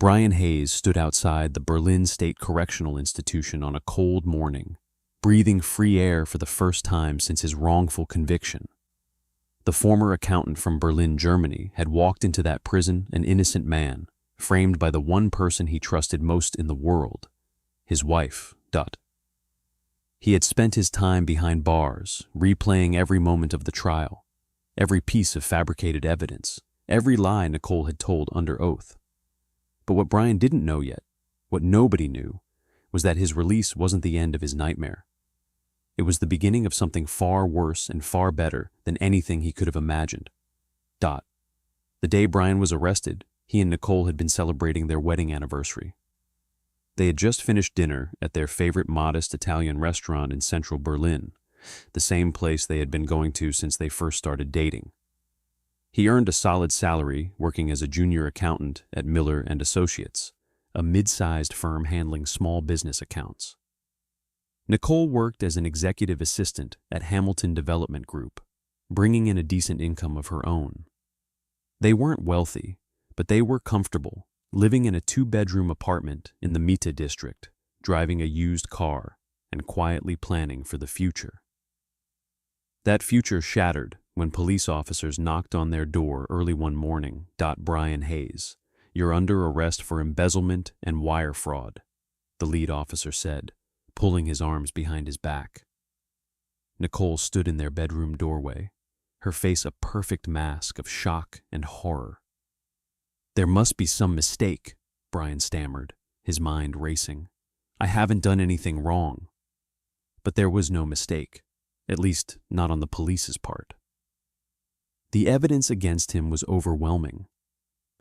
Brian Hayes stood outside the Berlin State Correctional Institution on a cold morning, breathing free air for the first time since his wrongful conviction. The former accountant from Berlin, Germany, had walked into that prison an innocent man, framed by the one person he trusted most in the world, his wife. He had spent his time behind bars, replaying every moment of the trial, every piece of fabricated evidence, every lie Nicole had told under oath. But what Brian didn't know yet, what nobody knew, was that his release wasn't the end of his nightmare. It was the beginning of something far worse and far better than anything he could have imagined. The day Brian was arrested, he and Nicole had been celebrating their wedding anniversary. They had just finished dinner at their favorite modest Italian restaurant in central Berlin, the same place they had been going to since they first started dating. He earned a solid salary working as a junior accountant at Miller & Associates, a mid-sized firm handling small business accounts. Nicole worked as an executive assistant at Hamilton Development Group, bringing in a decent income of her own. They weren't wealthy, but they were comfortable, living in a 2-bedroom apartment in the Mitte district, driving a used car, and quietly planning for the future. That future shattered when police officers knocked on their door early one morning. Brian Hayes, you're under arrest for embezzlement and wire fraud, the lead officer said, pulling his arms behind his back. Nicole stood in their bedroom doorway, her face a perfect mask of shock and horror. There must be some mistake, Brian stammered, his mind racing. I haven't done anything wrong. But there was no mistake, at least not on the police's part. The evidence against him was overwhelming.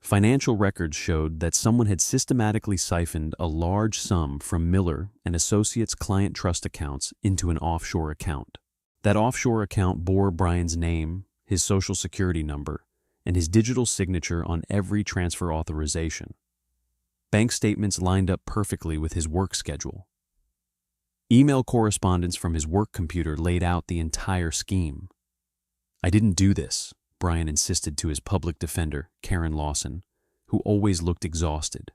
Financial records showed that someone had systematically siphoned a large sum from Miller & Associates client trust accounts into an offshore account. That offshore account bore Brian's name, his social security number, and his digital signature on every transfer authorization. Bank statements lined up perfectly with his work schedule. Email correspondence from his work computer laid out the entire scheme. I didn't do this, Brian insisted to his public defender, Karen Lawson, who always looked exhausted.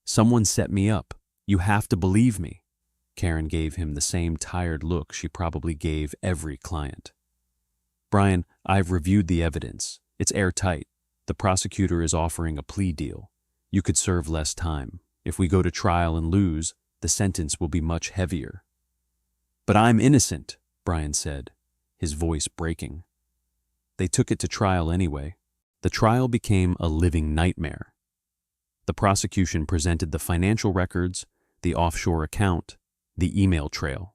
Someone set me up. You have to believe me. Karen gave him the same tired look she probably gave every client. Brian, I've reviewed the evidence. It's airtight. The prosecutor is offering a plea deal. You could serve less time. If we go to trial and lose, the sentence will be much heavier. But I'm innocent, Brian said, his voice breaking. They took it to trial anyway. The trial became a living nightmare. The prosecution presented the financial records, the offshore account, the email trail.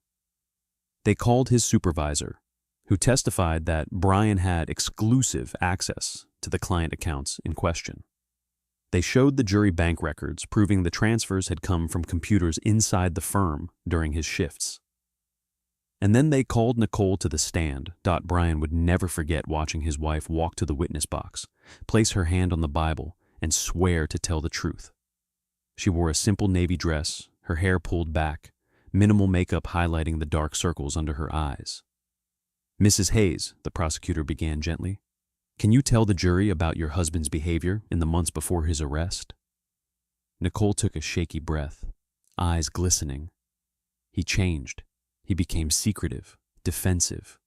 They called his supervisor, who testified that Brian had exclusive access to the client accounts in question. They showed the jury bank records proving the transfers had come from computers inside the firm during his shifts. And then they called Nicole to the stand. Brian would never forget watching his wife walk to the witness box, place her hand on the Bible, and swear to tell the truth. She wore a simple navy dress, her hair pulled back, minimal makeup highlighting the dark circles under her eyes. Mrs. Hayes, the prosecutor began gently, can you tell the jury about your husband's behavior in the months before his arrest? Nicole took a shaky breath, eyes glistening. He changed. He became secretive, defensive.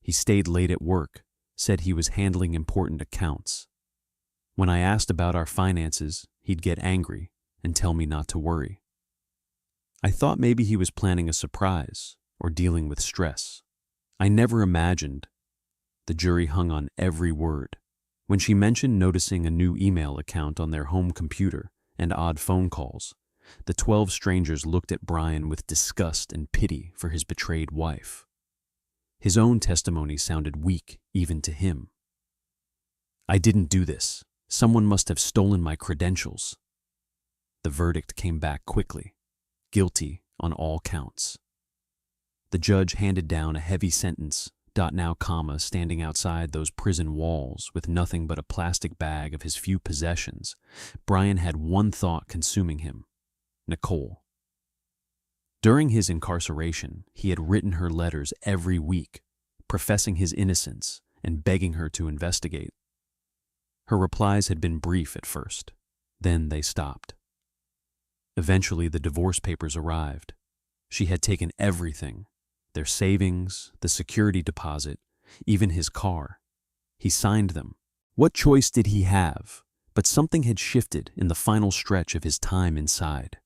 He stayed late at work, said he was handling important accounts. When I asked about our finances, he'd get angry and tell me not to worry. I thought maybe he was planning a surprise or dealing with stress. I never imagined. The jury hung on every word. When she mentioned noticing a new email account on their home computer and odd phone calls, the 12 strangers looked at Brian with disgust and pity for his betrayed wife. His own testimony sounded weak even to him. I didn't do this. Someone must have stolen my credentials. The verdict came back quickly, guilty on all counts. The judge handed down a heavy sentence, now comma, standing outside those prison walls with nothing but a plastic bag of his few possessions. Brian had one thought consuming him. Nicole. During his incarceration, he had written her letters every week, professing his innocence and begging her to investigate. Her replies had been brief at first. Then they stopped. Eventually, the divorce papers arrived. She had taken everything, their savings, the security deposit, even his car. He signed them. What choice did he have? But something had shifted in the final stretch of his time inside.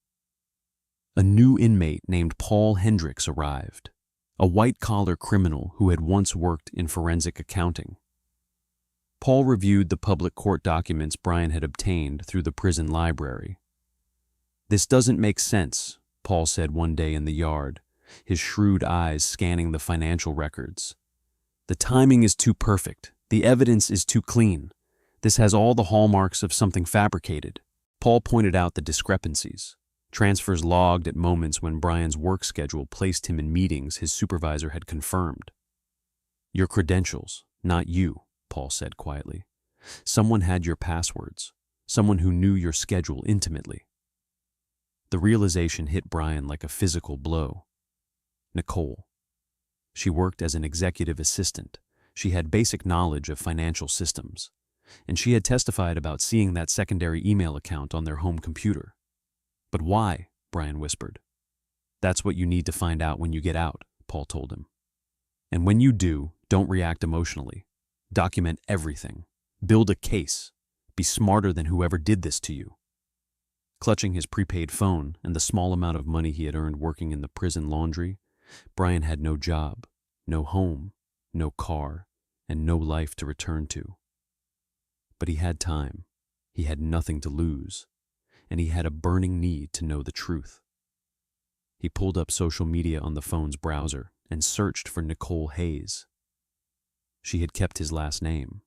A new inmate named Paul Hendricks arrived, a white-collar criminal who had once worked in forensic accounting. Paul reviewed the public court documents Brian had obtained through the prison library. "This doesn't make sense," Paul said one day in the yard, his shrewd eyes scanning the financial records. "The timing is too perfect. The evidence is too clean. This has all the hallmarks of something fabricated." Paul pointed out the discrepancies. Transfers logged at moments when Brian's work schedule placed him in meetings his supervisor had confirmed. "Your credentials, not you," Paul said quietly. "Someone had your passwords. Someone who knew your schedule intimately." The realization hit Brian like a physical blow. Nicole. She worked as an executive assistant. She had basic knowledge of financial systems, and she had testified about seeing that secondary email account on their home computer. "But why?" Brian whispered. "That's what you need to find out when you get out," Paul told him. "And when you do, don't react emotionally. Document everything. Build a case. Be smarter than whoever did this to you." Clutching his prepaid phone and the small amount of money he had earned working in the prison laundry, Brian had no job, no home, no car, and no life to return to. But he had time. He had nothing to lose, and he had a burning need to know the truth. He pulled up social media on the phone's browser and searched for Nicole Hayes. She had kept his last name.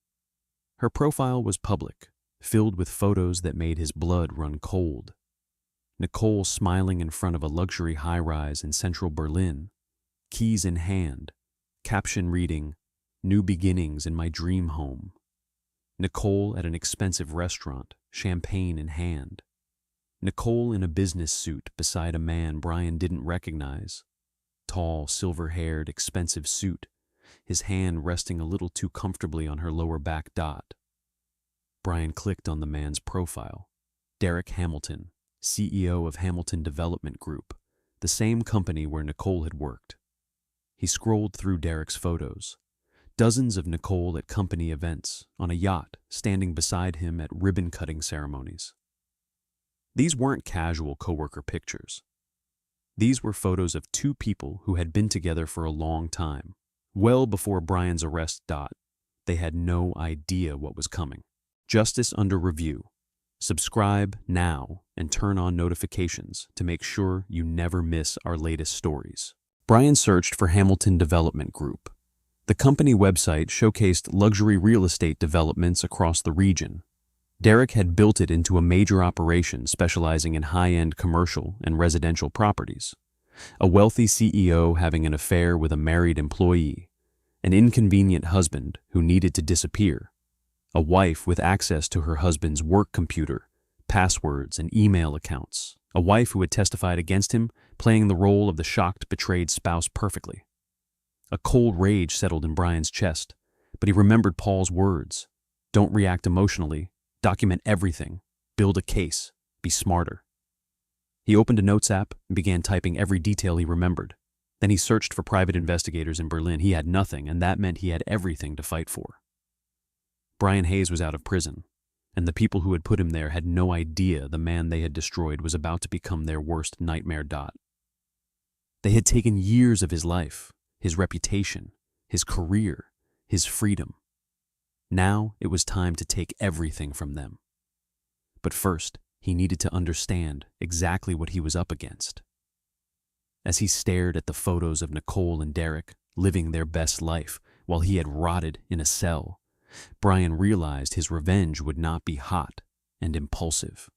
Her profile was public, filled with photos that made his blood run cold. Nicole smiling in front of a luxury high-rise in central Berlin, keys in hand, caption reading, "New beginnings in my dream home." Nicole at an expensive restaurant, champagne in hand. Nicole in a business suit beside a man Brian didn't recognize. Tall, silver-haired, expensive suit, his hand resting a little too comfortably on her lower back dot. Brian clicked on the man's profile. Derek Hamilton, CEO of Hamilton Development Group, the same company where Nicole had worked. He scrolled through Derek's photos. Dozens of Nicole at company events, on a yacht, standing beside him at ribbon-cutting ceremonies. These weren't casual coworker pictures. These were photos of two people who had been together for a long time. Well before Brian's arrest. They had no idea what was coming. Justice under review. Subscribe now and turn on notifications to make sure you never miss our latest stories. Brian searched for Hamilton Development Group. The company website showcased luxury real estate developments across the region. Derek had built it into a major operation specializing in high-end commercial and residential properties. A wealthy CEO having an affair with a married employee. An inconvenient husband who needed to disappear. A wife with access to her husband's work computer, passwords, and email accounts. A wife who had testified against him, playing the role of the shocked, betrayed spouse perfectly. A cold rage settled in Brian's chest, but he remembered Paul's words. Don't react emotionally. Document everything. Build a case. Be smarter. He opened a notes app and began typing every detail he remembered. Then he searched for private investigators in Berlin. He had nothing, and that meant he had everything to fight for. Brian Hayes was out of prison, and the people who had put him there had no idea the man they had destroyed was about to become their worst nightmare. They had taken years of his life, his reputation, his career, his freedom. Now it was time to take everything from them. But first, he needed to understand exactly what he was up against. As he stared at the photos of Nicole and Derek living their best life while he had rotted in a cell, Brian realized his revenge would not be hot and impulsive.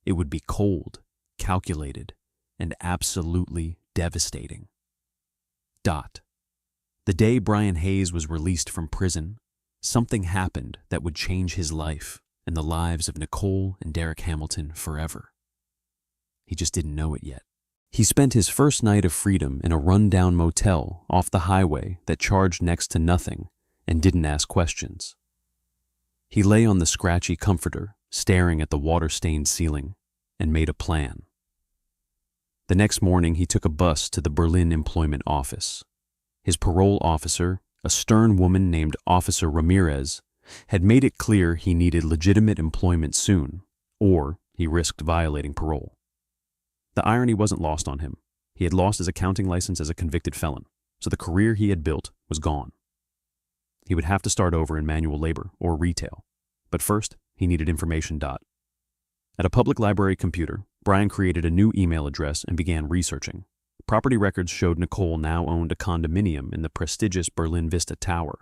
It would be cold, calculated, and absolutely devastating. The day Brian Hayes was released from prison, something happened that would change his life and the lives of Nicole and Derek Hamilton forever. He just didn't know it yet. He spent his first night of freedom in a run-down motel off the highway that charged next to nothing and didn't ask questions. He lay on the scratchy comforter, staring at the water-stained ceiling, and made a plan. The next morning, he took a bus to the Berlin employment office. His parole officer, a stern woman named Officer Ramirez, had made it clear he needed legitimate employment soon, or he risked violating parole. The irony wasn't lost on him. He had lost his accounting license as a convicted felon, so the career he had built was gone. He would have to start over in manual labor or retail, but first he needed information. At a public library computer, Brian created a new email address and began researching. Property records showed Nicole now owned a condominium in the prestigious Berlin Vista Tower,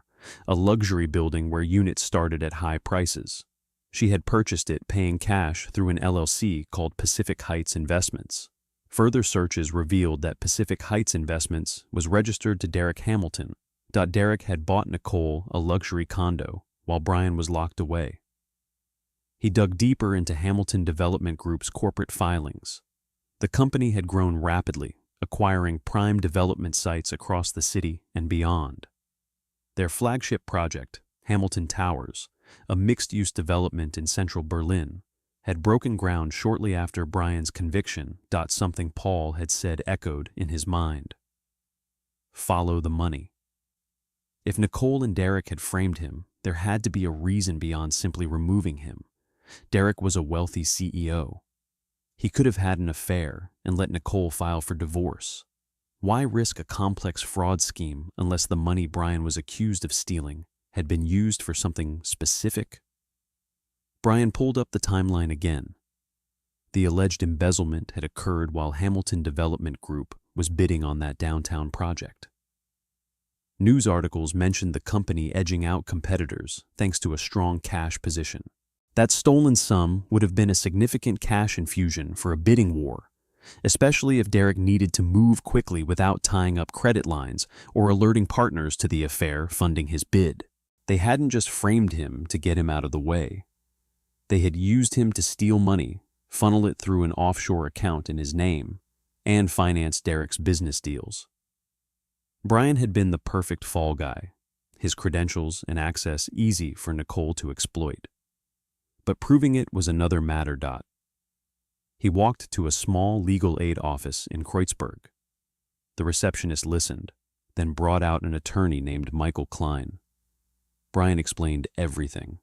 a luxury building where units started at high prices. She had purchased it paying cash through an LLC called Pacific Heights Investments. Further searches revealed that Pacific Heights Investments was registered to Derek Hamilton. Derek had bought Nicole a luxury condo while Brian was locked away. He dug deeper into Hamilton Development Group's corporate filings. The company had grown rapidly, acquiring prime development sites across the city and beyond. Their flagship project, Hamilton Towers, a mixed-use development in central Berlin, had broken ground shortly after Brian's conviction. Something Paul had said echoed in his mind. Follow the money. If Nicole and Derek had framed him, there had to be a reason beyond simply removing him. Derek was a wealthy CEO. He could have had an affair and let Nicole file for divorce. Why risk a complex fraud scheme unless the money Brian was accused of stealing had been used for something specific? Brian pulled up the timeline again. The alleged embezzlement had occurred while Hamilton Development Group was bidding on that downtown project. News articles mentioned the company edging out competitors thanks to a strong cash position. That stolen sum would have been a significant cash infusion for a bidding war, especially if Derek needed to move quickly without tying up credit lines or alerting partners to the affair funding his bid. They hadn't just framed him to get him out of the way. They had used him to steal money, funnel it through an offshore account in his name, and finance Derek's business deals. Brian had been the perfect fall guy, his credentials and access easy for Nicole to exploit. But proving it was another matter. He walked to a small legal aid office in Kreuzberg. The receptionist listened, then brought out an attorney named Michael Klein. Brian explained everything.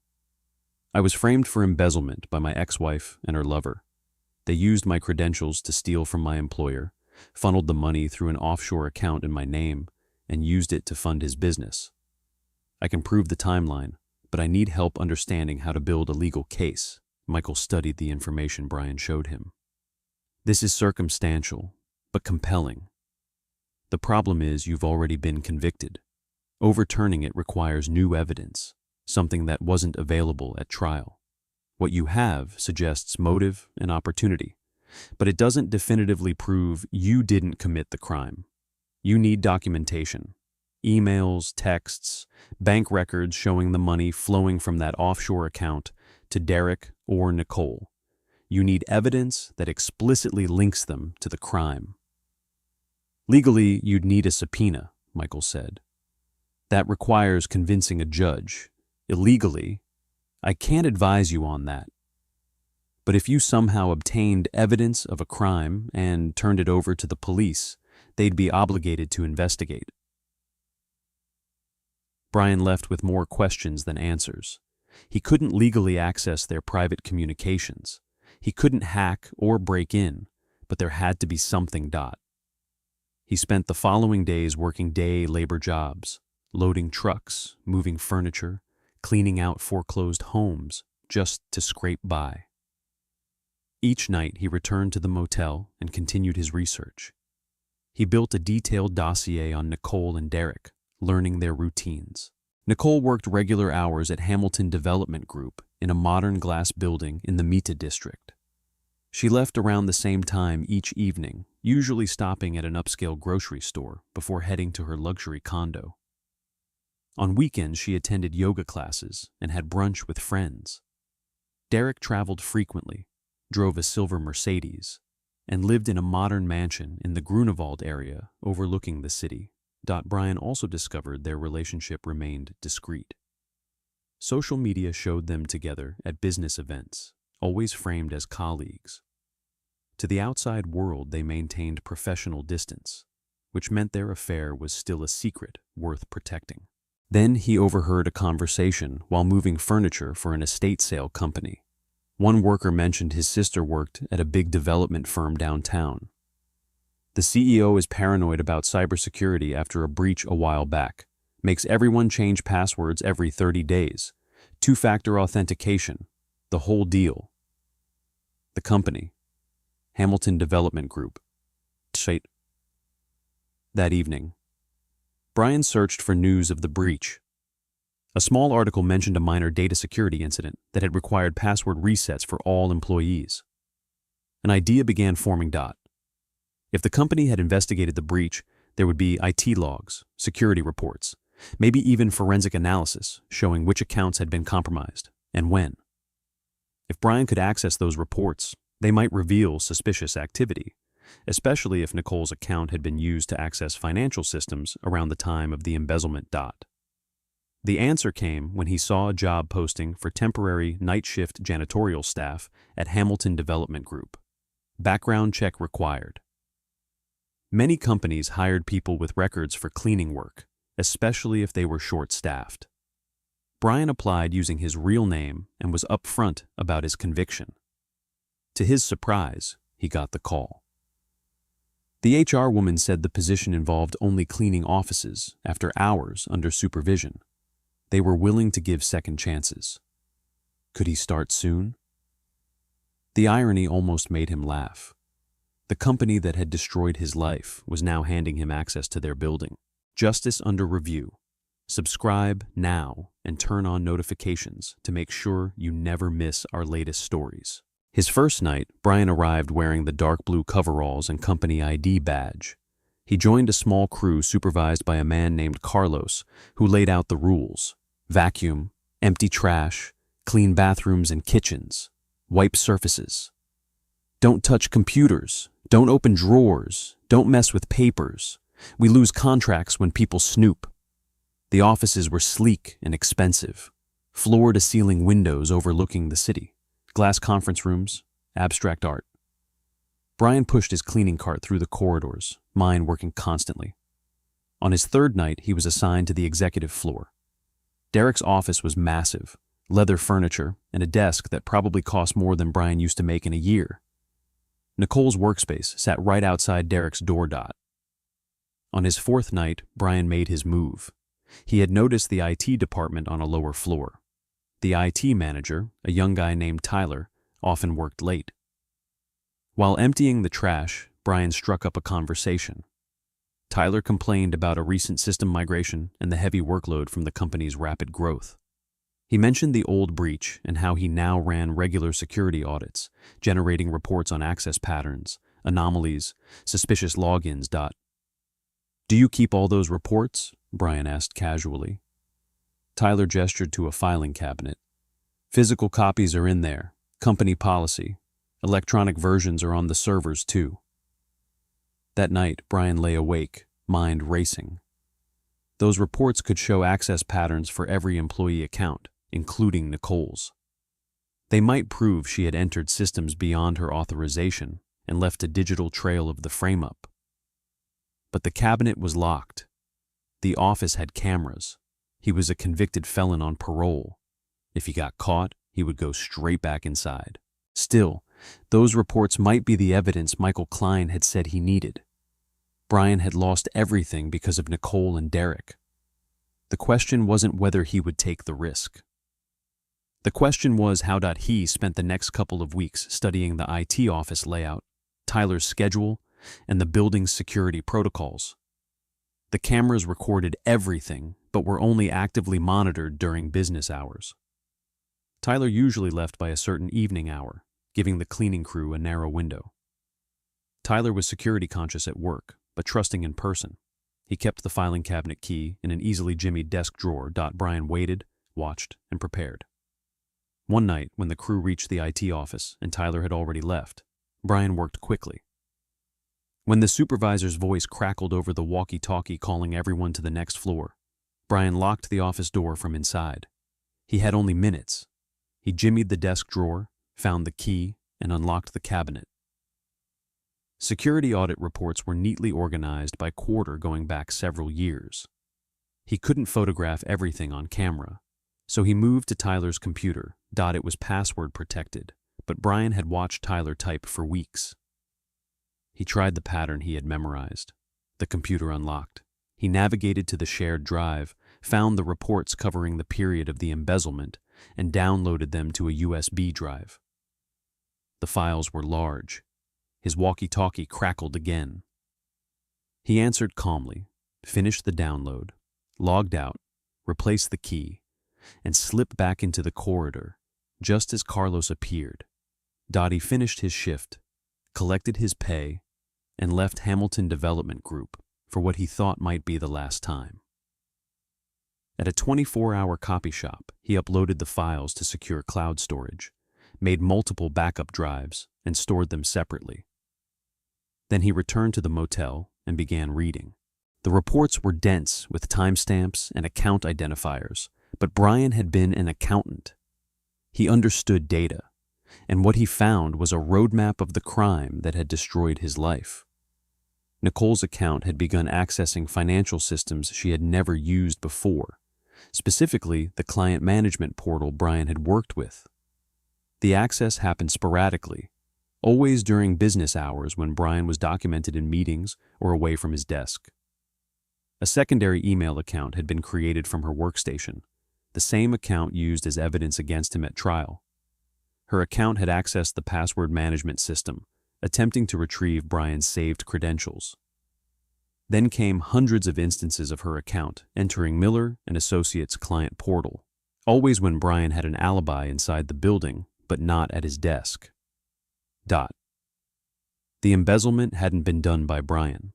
I was framed for embezzlement by my ex-wife and her lover. They used my credentials to steal from my employer, funneled the money through an offshore account in my name, and used it to fund his business. I can prove the timeline, but I need help understanding how to build a legal case. Michael studied the information Brian showed him. This is circumstantial, but compelling. The problem is you've already been convicted. Overturning it requires new evidence, something that wasn't available at trial. What you have suggests motive and opportunity, but it doesn't definitively prove you didn't commit the crime. You need documentation. Emails, texts, bank records showing the money flowing from that offshore account to Derek or Nicole. You need evidence that explicitly links them to the crime. Legally, you'd need a subpoena, Michael said. That requires convincing a judge. Illegally, I can't advise you on that. But if you somehow obtained evidence of a crime and turned it over to the police, they'd be obligated to investigate. Brian left with more questions than answers. He couldn't legally access their private communications. He couldn't hack or break in, but there had to be something. He spent the following days working day labor jobs, loading trucks, moving furniture, cleaning out foreclosed homes, just to scrape by. Each night he returned to the motel and continued his research. He built a detailed dossier on Nicole and Derek, learning their routines. Nicole worked regular hours at Hamilton Development Group in a modern glass building in the Mitte district. She left around the same time each evening, usually stopping at an upscale grocery store before heading to her luxury condo. On weekends, she attended yoga classes and had brunch with friends. Derek traveled frequently, drove a silver Mercedes, and lived in a modern mansion in the Grunewald area overlooking the city. Brian also discovered their relationship remained discreet. Social media showed them together at business events, always framed as colleagues. To the outside world, they maintained professional distance, which meant their affair was still a secret worth protecting. Then he overheard a conversation while moving furniture for an estate sale company. One worker mentioned his sister worked at a big development firm downtown. The CEO is paranoid about cybersecurity after a breach a while back, makes everyone change passwords every 30 days, two-factor authentication, the whole deal. The company, Hamilton Development Group. That evening, Brian searched for news of the breach. A small article mentioned a minor data security incident that had required password resets for all employees. An idea began forming. If the company had investigated the breach, there would be IT logs, security reports, maybe even forensic analysis showing which accounts had been compromised and when. If Brian could access those reports, they might reveal suspicious activity, especially if Nicole's account had been used to access financial systems around the time of the embezzlement. The answer came when he saw a job posting for temporary night shift janitorial staff at Hamilton Development Group. Background check required. Many companies hired people with records for cleaning work, especially if they were short-staffed. Brian applied using his real name and was upfront about his conviction. To his surprise, he got the call. The HR woman said the position involved only cleaning offices after hours under supervision. They were willing to give second chances. Could he start soon? The irony almost made him laugh. The company that had destroyed his life was now handing him access to their building. Justice under review. Subscribe now and turn on notifications to make sure you never miss our latest stories. His first night, Brian arrived wearing the dark blue coveralls and company ID badge. He joined a small crew supervised by a man named Carlos, who laid out the rules: vacuum, empty trash, clean bathrooms and kitchens, wipe surfaces. Don't touch computers, don't open drawers, don't mess with papers. We lose contracts when people snoop. The offices were sleek and expensive, floor-to-ceiling windows overlooking the city, glass conference rooms, abstract art. Brian pushed his cleaning cart through the corridors, mind working constantly. On his third night, he was assigned to the executive floor. Derek's office was massive, leather furniture, and a desk that probably cost more than Brian used to make in a year. Nicole's workspace sat right outside Derek's door. On his fourth night, Brian made his move. He had noticed the IT department on a lower floor. The IT manager, a young guy named Tyler, often worked late. While emptying the trash, Brian struck up a conversation. Tyler complained about a recent system migration and the heavy workload from the company's rapid growth. He mentioned the old breach and how he now ran regular security audits, generating reports on access patterns, anomalies, suspicious logins. Do you keep all those reports? Brian asked casually. Tyler gestured to a filing cabinet. Physical copies are in there, company policy. Electronic versions are on the servers too. That night, Brian lay awake, mind racing. Those reports could show access patterns for every employee account, including Nicole's. They might prove she had entered systems beyond her authorization and left a digital trail of the frame-up. But the cabinet was locked. The office had cameras. He was a convicted felon on parole. If he got caught, he would go straight back inside. Still, those reports might be the evidence Michael Klein had said he needed. Brian had lost everything because of Nicole and Derek. The question wasn't whether he would take the risk. The question was how he spent the next couple of weeks studying the IT office layout, Tyler's schedule, and the building's security protocols. The cameras recorded everything, but were only actively monitored during business hours. Tyler usually left by a certain evening hour, giving the cleaning crew a narrow window. Tyler was security conscious at work, but trusting in person. He kept the filing cabinet key in an easily jimmied desk drawer. Brian waited, watched, and prepared. One night, when the crew reached the IT office and Tyler had already left, Brian worked quickly. When the supervisor's voice crackled over the walkie-talkie calling everyone to the next floor, Brian locked the office door from inside. He had only minutes. He jimmied the desk drawer, found the key, and unlocked the cabinet. Security audit reports were neatly organized by quarter going back several years. He couldn't photograph everything on camera, so he moved to Tyler's computer. It was password protected, but Brian had watched Tyler type for weeks. He tried the pattern he had memorized. The computer unlocked. He navigated to the shared drive, found the reports covering the period of the embezzlement, and downloaded them to a USB drive. The files were large. His walkie-talkie crackled again. He answered calmly, finished the download, logged out, replaced the key, and slipped back into the corridor just as Carlos appeared. He finished his shift, collected his pay, and left Hamilton Development Group for what he thought might be the last time. At a 24-hour copy shop, he uploaded the files to secure cloud storage, made multiple backup drives, and stored them separately. Then he returned to the motel and began reading. The reports were dense with timestamps and account identifiers, but Brian had been an accountant. He understood data, and what he found was a roadmap of the crime that had destroyed his life. Nicole's account had begun accessing financial systems she had never used before, specifically the client management portal Brian had worked with. The access happened sporadically, always during business hours when Brian was documented in meetings or away from his desk. A secondary email account had been created from her workstation, the same account used as evidence against him at trial. Her account had accessed the password management system, attempting to retrieve Brian's saved credentials. Then came hundreds of instances of her account entering Miller and Associates' client portal, always when Brian had an alibi inside the building, but not at his desk. The embezzlement hadn't been done by Brian.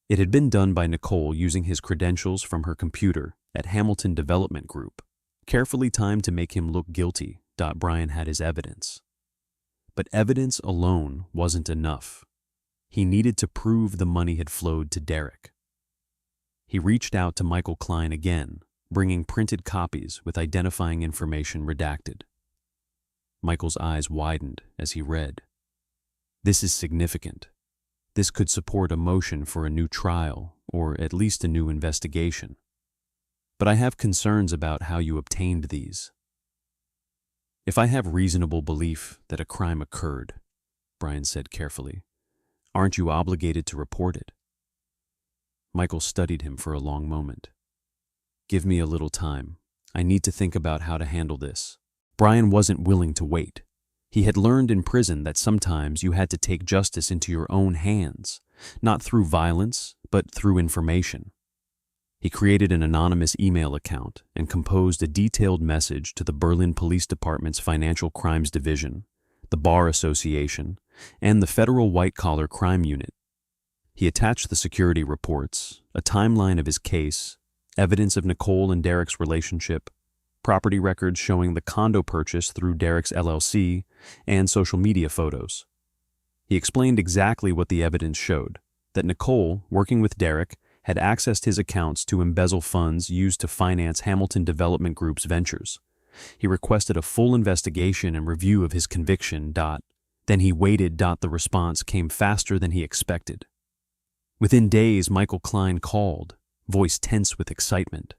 It had been done by Nicole using his credentials from her computer at Hamilton Development Group, carefully timed to make him look guilty. Brian had his evidence. But evidence alone wasn't enough. He needed to prove the money had flowed to Derek. He reached out to Michael Klein again, bringing printed copies with identifying information redacted. Michael's eyes widened as he read. This is significant. This could support a motion for a new trial, or at least a new investigation. But I have concerns about how you obtained these. If I have reasonable belief that a crime occurred, Brian said carefully, aren't you obligated to report it? Michael studied him for a long moment. Give me a little time. I need to think about how to handle this. Brian wasn't willing to wait. He had learned in prison that sometimes you had to take justice into your own hands, not through violence, but through information. He created an anonymous email account and composed a detailed message to the Berlin Police Department's Financial Crimes Division, the Bar Association, and the Federal White-Collar Crime Unit. He attached the security reports, a timeline of his case, evidence of Nicole and Derek's relationship, property records showing the condo purchase through Derek's LLC, and social media photos. He explained exactly what the evidence showed, that Nicole, working with Derek, had accessed his accounts to embezzle funds used to finance Hamilton Development Group's ventures. He requested a full investigation and review of his conviction. Then he waited. The response came faster than he expected. Within days, Michael Klein called, voice tense with excitement.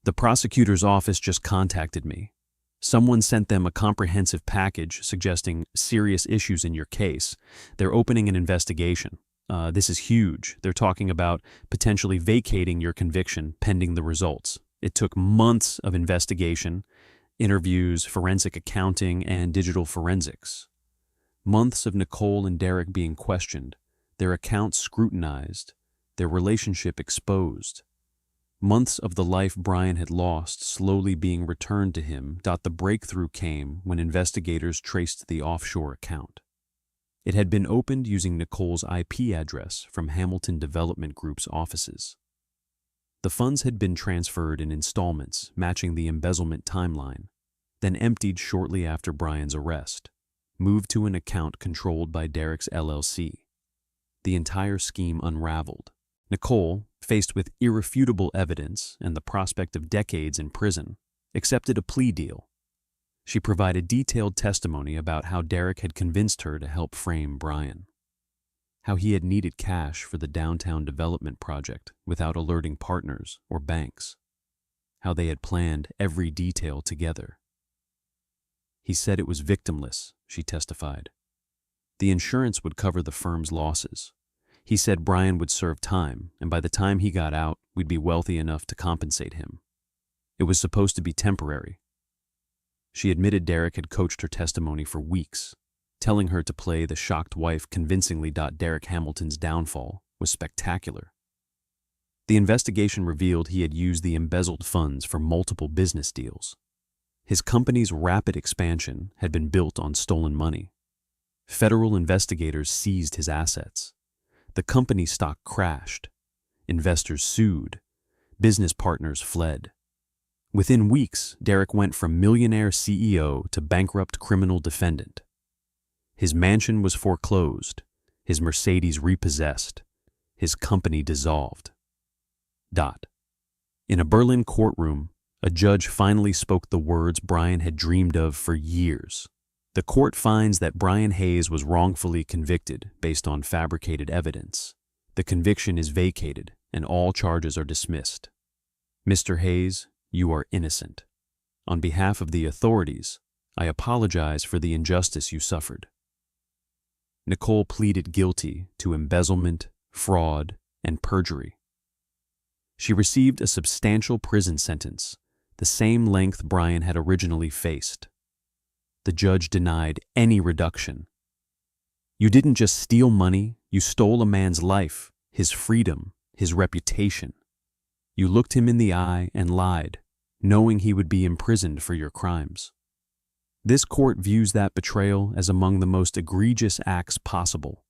The prosecutor's office just contacted me. Someone sent them a comprehensive package suggesting serious issues in your case. They're opening an investigation. This is huge. They're talking about potentially vacating your conviction pending the results. It took months of investigation, interviews, forensic accounting, and digital forensics. Months of Nicole and Derek being questioned, their accounts scrutinized, their relationship exposed. Months of the life Brian had lost slowly being returned to him. The breakthrough came when investigators traced the offshore account. It had been opened using Nicole's IP address from Hamilton Development Group's offices. The funds had been transferred in installments matching the embezzlement timeline, then emptied shortly after Brian's arrest, moved to an account controlled by Derek's LLC. The entire scheme unraveled. Nicole, faced with irrefutable evidence and the prospect of decades in prison, accepted a plea deal. She provided detailed testimony about how Derek had convinced her to help frame Brian, how he had needed cash for the downtown development project without alerting partners or banks, how they had planned every detail together. He said it was victimless, she testified. The insurance would cover the firm's losses. He said Brian would serve time, and by the time he got out, we'd be wealthy enough to compensate him. It was supposed to be temporary. She admitted Derek had coached her testimony for weeks, telling her to play the shocked wife convincingly. Derek Hamilton's downfall was spectacular. The investigation revealed he had used the embezzled funds for multiple business deals. His company's rapid expansion had been built on stolen money. Federal investigators seized his assets. The company's stock crashed. Investors sued. Business partners fled. Within weeks, Derek went from millionaire CEO to bankrupt criminal defendant. His mansion was foreclosed, his Mercedes repossessed, his company dissolved. In a Berlin courtroom, a judge finally spoke the words Brian had dreamed of for years. The court finds that Brian Hayes was wrongfully convicted based on fabricated evidence. The conviction is vacated and all charges are dismissed. Mr. Hayes, you are innocent. On behalf of the authorities, I apologize for the injustice you suffered. Nicole pleaded guilty to embezzlement, fraud, and perjury. She received a substantial prison sentence, the same length Brian had originally faced. The judge denied any reduction. You didn't just steal money, you stole a man's life, his freedom, his reputation. You looked him in the eye and lied, knowing he would be imprisoned for your crimes. This court views that betrayal as among the most egregious acts possible.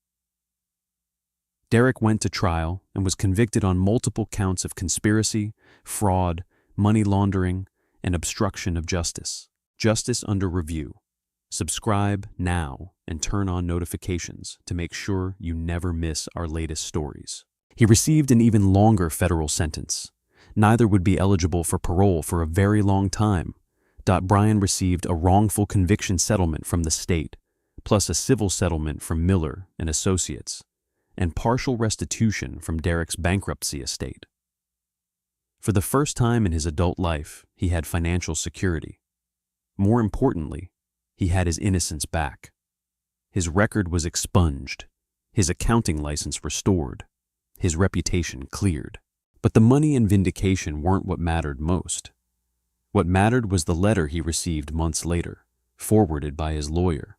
Derek went to trial and was convicted on multiple counts of conspiracy, fraud, money laundering, and obstruction of justice. Justice under review. Subscribe now and turn on notifications to make sure you never miss our latest stories. He received an even longer federal sentence. Neither would be eligible for parole for a very long time. Brian received a wrongful conviction settlement from the state, plus a civil settlement from Miller and Associates, and partial restitution from Derek's bankruptcy estate. For the first time in his adult life, he had financial security. More importantly, he had his innocence back. His record was expunged, his accounting license restored, his reputation cleared. But the money and vindication weren't what mattered most. What mattered was the letter he received months later, forwarded by his lawyer.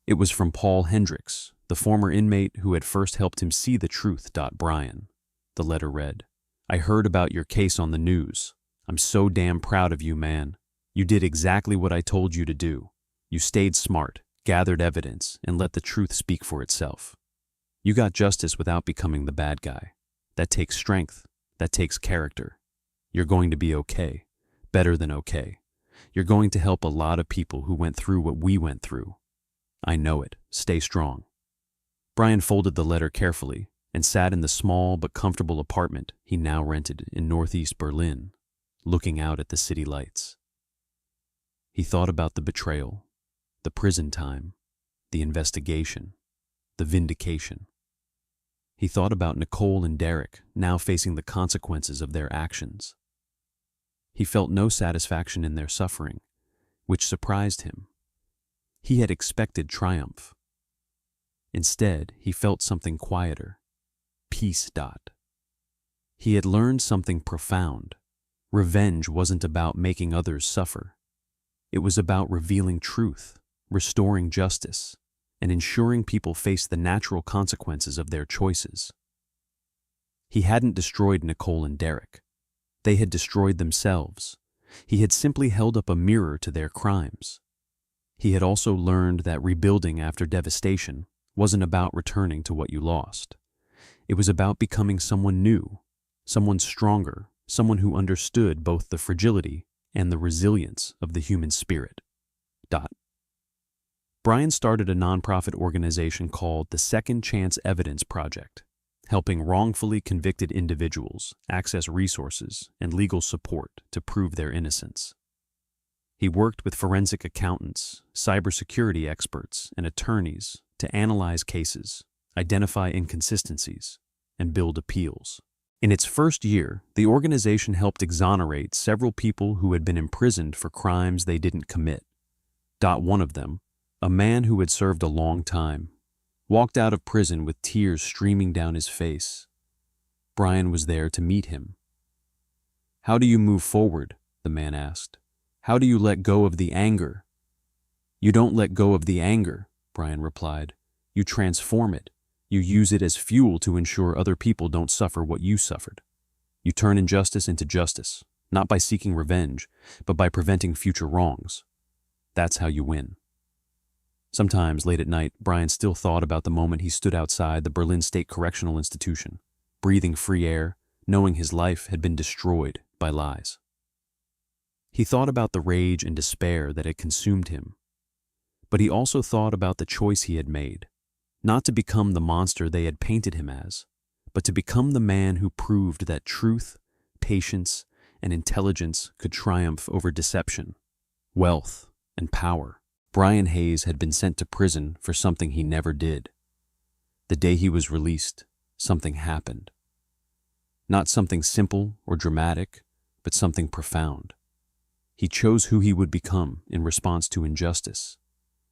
It was from Paul Hendricks, the former inmate who had first helped him see the truth. Brian, the letter read, I heard about your case on the news. I'm so damn proud of you, man. You did exactly what I told you to do. You stayed smart, gathered evidence, and let the truth speak for itself. You got justice without becoming the bad guy. That takes strength. That takes character. You're going to be okay. Better than okay. You're going to help a lot of people who went through what we went through. I know it. Stay strong. Brian folded the letter carefully and sat in the small but comfortable apartment he now rented in northeast Berlin, looking out at the city lights. He thought about the betrayal, the prison time, the investigation, the vindication. He thought about Nicole and Derek now facing the consequences of their actions. He felt no satisfaction in their suffering, which surprised him. He had expected triumph. Instead, he felt something quieter. Peace. He had learned something profound. Revenge wasn't about making others suffer. It was about revealing truth, restoring justice, and ensuring people face the natural consequences of their choices. He hadn't destroyed Nicole and Derek. They had destroyed themselves. He had simply held up a mirror to their crimes. He had also learned that rebuilding after devastation wasn't about returning to what you lost. It was about becoming someone new, someone stronger, someone who understood both the fragility and the resilience of the human spirit. Brian started a nonprofit organization called the Second Chance Evidence Project, helping wrongfully convicted individuals access resources and legal support to prove their innocence. He worked with forensic accountants, cybersecurity experts, and attorneys to analyze cases, identify inconsistencies, and build appeals. In its first year, the organization helped exonerate several people who had been imprisoned for crimes they didn't commit. One of them, a man who had served a long time, walked out of prison with tears streaming down his face. Brian was there to meet him. "How do you move forward?" the man asked. "How do you let go of the anger?" "You don't let go of the anger," Brian replied. "You transform it. You use it as fuel to ensure other people don't suffer what you suffered. You turn injustice into justice, not by seeking revenge, but by preventing future wrongs. That's how you win." Sometimes, late at night, Brian still thought about the moment he stood outside the Berlin State Correctional Institution, breathing free air, knowing his life had been destroyed by lies. He thought about the rage and despair that had consumed him. But he also thought about the choice he had made, not to become the monster they had painted him as, but to become the man who proved that truth, patience, and intelligence could triumph over deception, wealth, and power. Brian Hayes had been sent to prison for something he never did. The day he was released, something happened. Not something simple or dramatic, but something profound. He chose who he would become in response to injustice.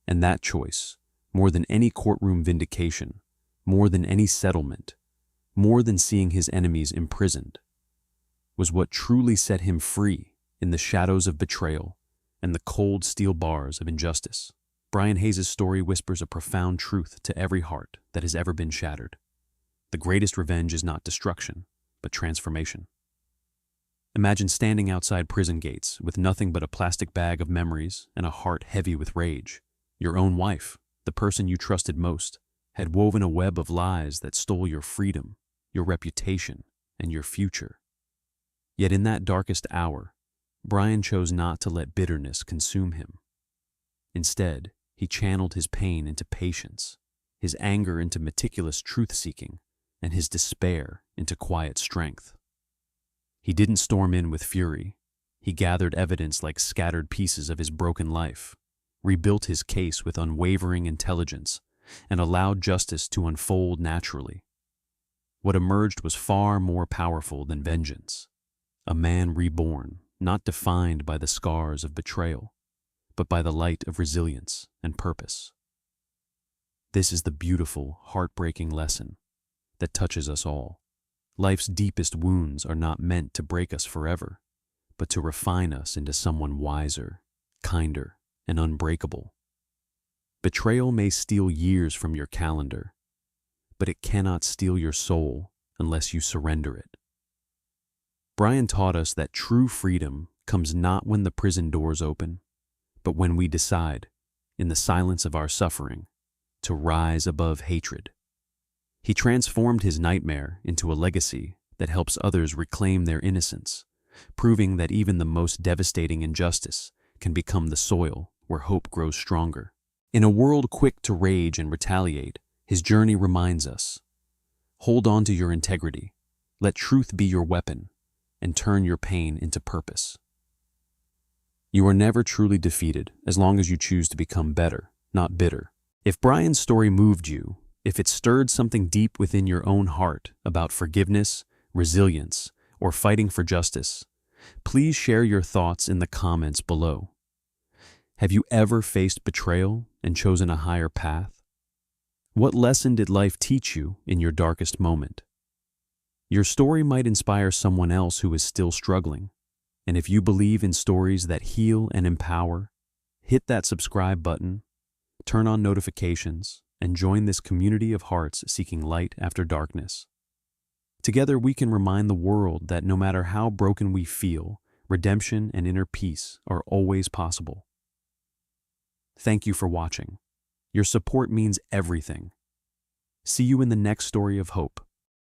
And that choice, more than any courtroom vindication, more than any settlement, more than seeing his enemies imprisoned, was what truly set him free in the shadows of betrayal and the cold steel bars of injustice. Brian Hayes' story whispers a profound truth to every heart that has ever been shattered. The greatest revenge is not destruction, but transformation. Imagine standing outside prison gates with nothing but a plastic bag of memories and a heart heavy with rage. Your own wife, the person you trusted most, had woven a web of lies that stole your freedom, your reputation, and your future. Yet in that darkest hour, Brian chose not to let bitterness consume him. Instead, he channeled his pain into patience, his anger into meticulous truth-seeking, and his despair into quiet strength. He didn't storm in with fury. He gathered evidence like scattered pieces of his broken life, rebuilt his case with unwavering intelligence, and allowed justice to unfold naturally. What emerged was far more powerful than vengeance. A man reborn, not defined by the scars of betrayal, but by the light of resilience and purpose. This is the beautiful, heartbreaking lesson that touches us all. Life's deepest wounds are not meant to break us forever, but to refine us into someone wiser, kinder, and unbreakable. Betrayal may steal years from your calendar, but it cannot steal your soul unless you surrender it. Brian taught us that true freedom comes not when the prison doors open, but when we decide, in the silence of our suffering, to rise above hatred. He transformed his nightmare into a legacy that helps others reclaim their innocence, proving that even the most devastating injustice can become the soil where hope grows stronger. In a world quick to rage and retaliate, his journey reminds us, hold on to your integrity, let truth be your weapon, and turn your pain into purpose. You are never truly defeated as long as you choose to become better, not bitter. If Brian's story moved you, if it stirred something deep within your own heart about forgiveness, resilience, or fighting for justice, please share your thoughts in the comments below. Have you ever faced betrayal and chosen a higher path? What lesson did life teach you in your darkest moment? Your story might inspire someone else who is still struggling. And if you believe in stories that heal and empower, hit that subscribe button, turn on notifications, and join this community of hearts seeking light after darkness. Together we can remind the world that no matter how broken we feel, redemption and inner peace are always possible. Thank you for watching. Your support means everything. See you in the next story of hope.